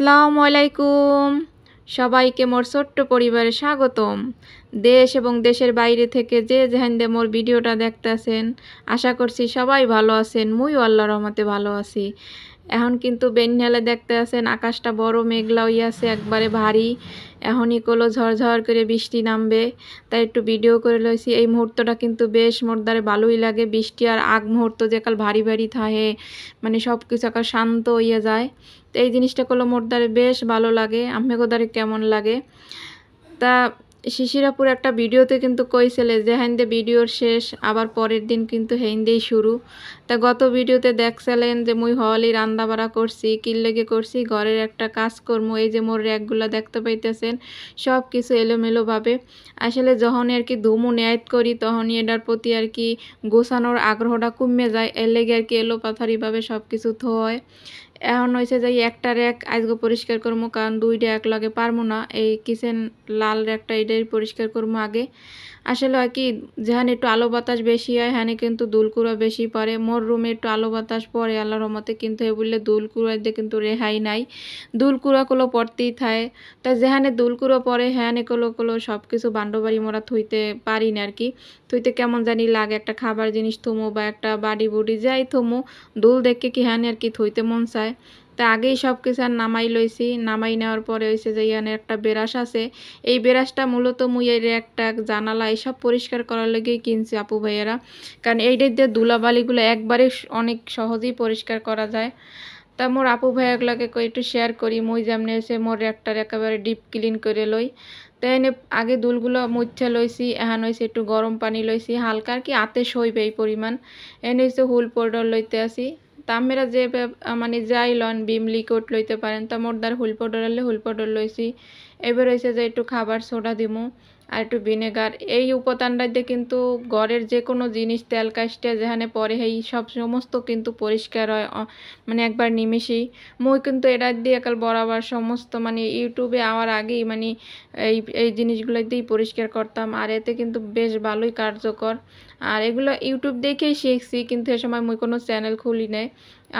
আসসালামু আলাইকুম। সবাইকে মোর ছোট্ট পরিবারে স্বাগতম। দেশ এবং দেশের বাইরে থেকে যে যেখান দিয়ে মোর ভিডিওটা দেখতেছেন, আশা করছি সবাই ভালো আছেন। মুইও আল্লাহর রহমতে ভালো আছি। এখন কিন্তু বেনহেলে দেখতে আছেন আকাশটা বড় মেঘলা হইয়াছে একবারে ভারী। এখনই কলো ঝড়ঝড় করে বৃষ্টি নামবে, তাই একটু ভিডিও করে লইছি। এই মুহূর্তটা কিন্তু বেশ মোর দ্বারে ভালোই লাগে। বৃষ্টি আর আগ মুহূর্ত যে কাল ভারী ভারী থাহে, মানে সব কিছু একাল শান্ত হইয়া যায়। তো এই জিনিসটা করলো মোর দ্বারে বেশ ভালো লাগে। আপনাকে দ্বারে কেমন লাগে? তা শিশিরাপুর একটা ভিডিওতে কিন্তু কইছিলে যে হেন্দে ভিডিওর শেষ, আবার পরের দিন কিন্তু হেন্দেই শুরু। তা গত ভিডিওতে দেখছিলেন যে মুই হলি রান্না বাড়া করছি, কিল লেগে করছি, ঘরের একটা কাজ করবো। এই যে মোর র্যাকগুলো দেখতে পাইতেছেন, সব কিছু এলোমেলোভাবে। আসলে যখনই আর কি ধুমু ন্যায় করি, তখনই এটার প্রতি আর কি গোছানোর আগ্রহটা কমে যায়। এর লেগে আর কি এলোপাথারিভাবে সব কিছু থয়। এখন হয়েছে যে একটা র্যাক আজকে পরিষ্কার করবো, কারণ দুইটা এক লগে পারবো না। এই কিচেন লাল র্যাকটা এটাই পরিষ্কার করবো আগে। আসলে হয় কি, যেখানে একটু আলো বাতাস বেশি হয় হ্যানে কিন্তু দুলকুড়া বেশি পড়ে। মোর রুমে একটু আলো বাতাস পড়ে আল্লাহর রহমতে, কিন্তু এ বললে দুলকুড়া দিয়ে কিন্তু রেহাই নাই। দুলকুড়াগুলো পড়তেই থাকে। তাই যেখানে দুলকুড়ো পড়ে হ্যানে কলো সব কিছু বান্ডবাড়ি মোরা থুইতে পারি না আর কি। থুইতে কেমন জানি লাগে, একটা খাবার জিনিস থমো বা একটা বাড়ি বুড়ি যাই থমো, দুল দেখে কি হ্যানে আর কি থইতে মন চায়। তা আগেই সব কিছু আর নামাই লইছি। নামাই নেওয়ার পরে হয়েছে যে ইয়ানে একটা বেরাস আছে। এই বেরাসটা মূলত মুই এই একটা জানালা এইসব পরিষ্কার করার লেগেই কিনছি আপু ভাইয়েরা, কারণ এইটার দিয়ে ধুলাবালিগুলো একবারে অনেক সহজেই পরিষ্কার করা যায়। তা মোর আপু ভাইয়াগুলোকে একটু শেয়ার করি মুই যেমনি এসে মোর একটার একেবারে ডিপ ক্লিন করে লই। তাই এনে আগে দুলগুলো মুচ্ছা লইছি, এখন হয়েছে একটু গরম পানি লইছি হালকা আর কি আতে সইবে এই পরিমাণ। এনে হচ্ছে হুল পাউডার লইতে আসি। তা আমরা যে মানে যাই লন বিম লিকুইড লইতে পারেন, তা মোর দ্বার হুল পাউডার হলে হুল পাউডার লইছি। এবার হয়েছে যে একটু খাবার সোডা দিমু আর একটু ভিনেগার। এই উপাদানটা দিয়ে কিন্তু ঘরের যে কোনো জিনিস তেল কাশটা যেখানে পরে এই সব সমস্ত কিন্তু পরিষ্কার হয়, মানে একবার নিমেষেই। মুই কিন্তু এটা দিয়ে একাল বরাবর সমস্ত মানে ইউটিউবে আওয়ার আগেই মানে এই এই জিনিসগুলো দিয়েই পরিষ্কার করতাম, আর এতে কিন্তু বেশ ভালোই কার্যকর। আর এগুলো ইউটিউব দেখেই শিখছি, কিন্তু এ সময় মুই কোনো চ্যানেল খুলি নাই।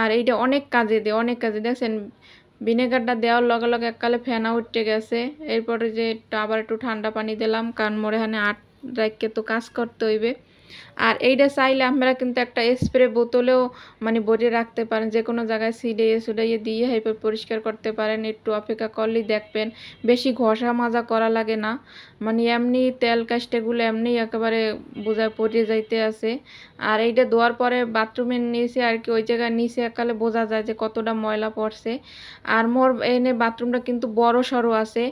আর এইটা অনেক কাজে দেয়, অনেক কাজে দেখছেন। ভিনেগারটা দেওয়ার লগে লগে এককালে ফেনা উঠতে গেছে। এরপরে যে আবার একটু ঠান্ডা পানি দিলাম, কারণ মোরে এখানে আট রাখকে তো কাজ করতে হইবে। আর এইটা চাইলে আমরা কিন্তু একটা স্প্রে বোতলেও মানে ভরে রাখতে পারেন, যে কোনো জায়গায় সুডাইয়ে দিয়ে এরপর পরিষ্কার করতে পারেন। একটু অপেক্ষা করলেই দেখবেন বেশি ঘষা মাজা করা লাগে না, মানে এমনি তেল কাস্টেগুলো এমনি একেবারে বোঝা পড়ে যাইতে আছে। আর এইটা ধোয়ার পরে বাথরুমের নিচে আর কি ওই জায়গায় নিচে একালে বোঝা যায় যে কতটা ময়লা পড়ছে। আর মোর এনে বাথরুমটা কিন্তু বড় সড়ো আছে।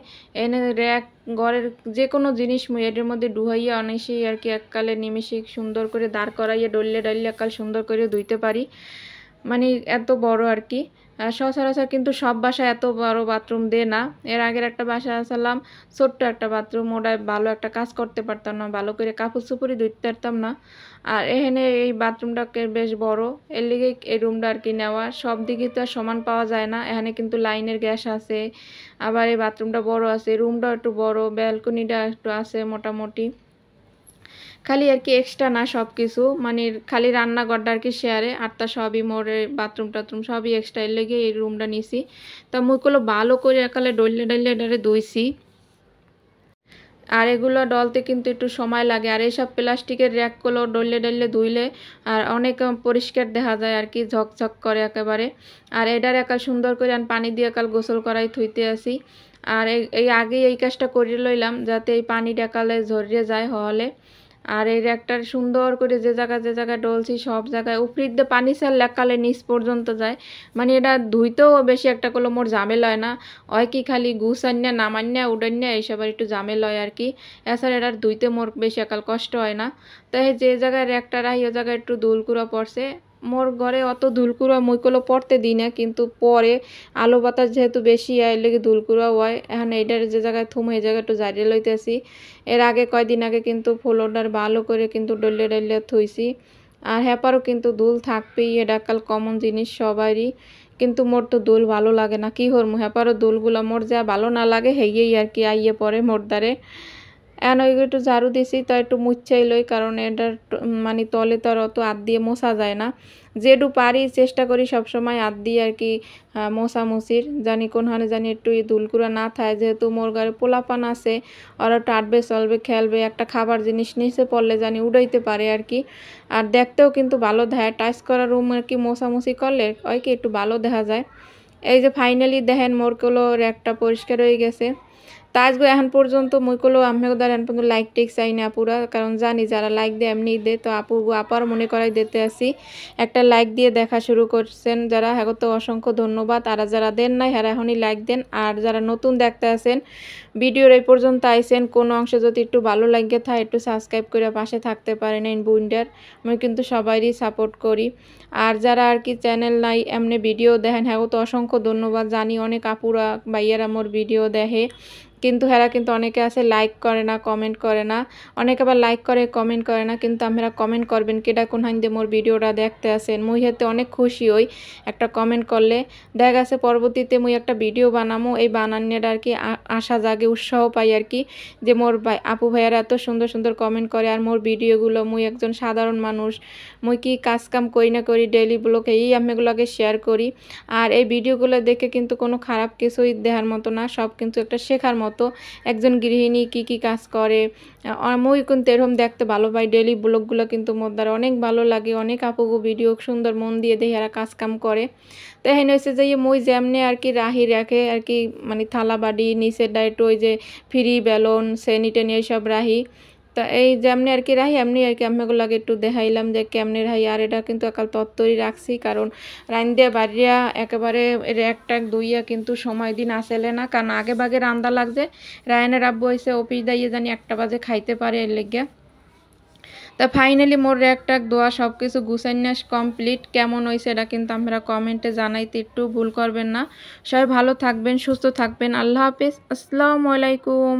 এনে র্যাক ঘরের যে কোনো জিনিস মুই এটার মধ্যে ডুহাইয়া অনেসেই আর কি এককালে নিমেষে সুন্দর করে দাঁড় করাইয়া ডললে ডললে একাল সুন্দর করে ধুইতে পারি, মানে এত বড় আর কি। সচরাচর কিন্তু সব বাসায় এত বড় বাথরুম দেয় না। এর আগের একটা বাসায় আসলাম, ছোট্ট একটা বাথরুম, ওটায় ভালো একটা কাজ করতে পারতাম না, ভালো করে কাপড় চোপড়ই ধুইতে পারতাম না। আর এখানে এই বাথরুমটাকে বেশ বড়, এর লিগে এই রুমটা আর কি নেওয়া। সব দিকে তো আর সমান পাওয়া যায় না, এখানে কিন্তু লাইনের গ্যাস আছে, আবার এই বাথরুমটা বড় আছে, রুমটাও একটু বড়, ব্যালকনিটা একটু আছে মোটামুটি। খালি আর কি এক্সট্রা না সব কিছু, মানে খালি রান্নাঘরটা আর কি শেয়ারে, আর তা সবই মোড়ে বাথরুম টাথরুম সবই এক্সট্রা। এর লেগে এই রুমটা নিছি। তা মুখগুলো ভালো করে একালে ডললে ডললে এটারে ধুইছি। আর এগুলো ডলতে কিন্তু একটু সময় লাগে। আর এইসব প্লাস্টিকের র্যাকগুলো ডললে ডললে ধুইলে আর অনেক পরিষ্কার দেখা যায় আর কি, ঝকঝক করে একেবারে। আর এটার একাল সুন্দর করে পানি দিয়ে একাল গোসল করাই থুইতে আসি। আর এই আগেই এই কাজটা করে লইলাম, যাতে এই পানিটা একালে ঝরিয়ে যায় হলে। আর এই র্যাকটার সুন্দর করে যে জায়গায় ডলছি সব জায়গায় উপরির দিয়ে পানি ছাড়লে একালে নিচ পর্যন্ত যায়, মানে এটা ধুইতেও বেশি একটা করলো মোর ঝামেলা হয় না। হয় কি খালি গুছান্যা নামান্যা উডান্যা এইসব আর একটু ঝামেলা হয় আর কি। এছাড়া এটার ধুইতে মোর বেশি একাল কষ্ট হয় না। তাই যে জায়গায় র্যাকটা রাখি ও জায়গায় একটু ধুলকুড়া পড়ছে। মোর ঘরে অত ধুলকুড়া মুইগুলো পড়তে দিই না, কিন্তু পরে আলো বাতাস যেহেতু বেশি হয় লেগে ধুলকুড়া হয়। এখন এইটার যে জায়গায় থুম এই জায়গায় একটু জারিয়ে লইতেছি। এর আগে কয়দিন আগে কিন্তু ফ্লোরটার ভালো করে কিন্তু ডলে ডলে থুইছি। আর হ্যাপারও কিন্তু দুল থাকবেই, এটা কাল কমন জিনিস সবারই। কিন্তু মোর তো দুল ভালো লাগে না, কি হর হ্যাপারও দুলগুলো মোর যা ভালো না লাগে হেয়েই আর কি আইয়ে পরে মোর দ্বারে। এখন ওই একটু ঝাড়ু দিছি তো একটু মুছাই লই, কারণ এটার মানে তলে তো আর অত হাত দিয়ে মোছা যায় না। যেটু পারি চেষ্টা করি সবসময় হাত দিয়ে আর কি মোছামুছির, জানি কোনখানে জানি একটু ধুলকুড়া না থাকে, যেহেতু মোর ঘরে পোলাপান আছে, ওরা একটু আটবে চলবে খেলবে, একটা খাবার জিনিস নিচে পড়লে জানি উড়াইতে পারে আর কি। আর দেখতেও কিন্তু ভালো দেখায়, টাচ করা রুম আর কি মোছামুছি করলে ওই কি একটু ভালো দেখা যায়। এই যে ফাইনালি দেখেন মোরগুলো র্যাকটা পরিষ্কার হয়ে গেছে। তা আজকে এখন পর্যন্ত মুইগুলো আমিও দ্বারা এখন পর্যন্ত লাইক টেক চাই না পুরা, কারণ জানি যারা লাইক দেয় এমনি দে, তো আপার মনে করাই দিতে আসি। একটা লাইক দিয়ে দেখা শুরু করছেন যারা, হ্যাঁ তো অসংখ্য ধন্যবাদ। আর যারা দেন নাই হ্যাঁ এখনই লাইক দেন। আর যারা নতুন দেখতে আছেন ভিডিওর এই পর্যন্ত আইসেন, কোনো অংশে যদি একটু ভালো লাগে থাকে একটু সাবস্ক্রাইব করে পাশে থাকতে পারেন এই বুইন্ডার, আমি কিন্তু সবাইরই সাপোর্ট করি। আর যারা আর কি চ্যানেল নাই এমনি ভিডিও দেখেন হ্যাঁ তো অসংখ্য ধন্যবাদ। জানি অনেক আপুরা ভাইয়ারা মোর ভিডিও দেখে, কিন্তু হেরা কিন্তু অনেকে আছে লাইক করে না, কমেন্ট করে না। অনেকে আবার লাইক করে কমেন্ট করে না, কিন্তু আপনারা কমেন্ট করবেন কেডা কোন হাইন দিয়ে মোর ভিডিওটা দেখতে আসেন। মুই হেতে অনেক খুশি হই একটা কমেন্ট করলে। দেখা গেছে পরবর্তীতে মুই একটা ভিডিও বানামো, এই বানানোর আর কি আশা জাগে, উৎসাহ পাই আর কি, যে মোর ভাই আপু ভাইয়ারা এত সুন্দর সুন্দর কমেন্ট করে। আর মোর ভিডিওগুলো, মুই একজন সাধারণ মানুষ, মুই কি কাজ কাম করি না করি ডেইলি ব্লগে এই আমি এগুলোকে শেয়ার করি। আর এই ভিডিওগুলো দেখে কিন্তু কোনো খারাপ কিছুই দেখার মতো না, সব কিন্তু একটা শেখার মতো। একজন গৃহিণী কি কি কাজ করে মুই কিন্তু এরকম দেখতে ভালো পাই। ডেইলি ব্লগগুলো কিন্তু মোর দ্বারা অনেক ভালো লাগে, অনেক আপুগো ভিডিও সুন্দর মন দিয়ে দেখে এরা কাজ কাম করে। তো এখানে হয়েছে যে মুই যেমনি আর কি রাহি রাখে আর কি, মানে থালা বাড়ি নিচের ডাইট ওই যে ফ্রি বেলুন সেনিটেন এইসব রাহি। তা এই যেমনি আর কি রাহি এমনি আর কি আমিগুলোকে একটু দেখাইলাম যে কেমনি রাহি। আর এটা কিন্তু একাল তত্তরই রাখছি, কারণ রান্ধে বাড়িয়া একেবারে এক টাক দুইয়া কিন্তু সময় দিন আসলে না, কারণ আগে বাগে রান্দা লাগছে। রায়নের আব্বু হয়েছে অফিস দাইয়ে জানি 1টা বাজে খাইতে পারে এর লেগে। তা ফাইনালি মোর র্যাক টাক দোয়া সব কিছু গুছাইনাস কমপ্লিট। কেমন হয়েছে এটা কিন্তু আপনারা কমেন্টে জানাইতে একটু ভুল করবেন না। সবাই ভালো থাকবেন, সুস্থ থাকবেন। আল্লাহ হাফিজ, আসসালামু আলাইকুম।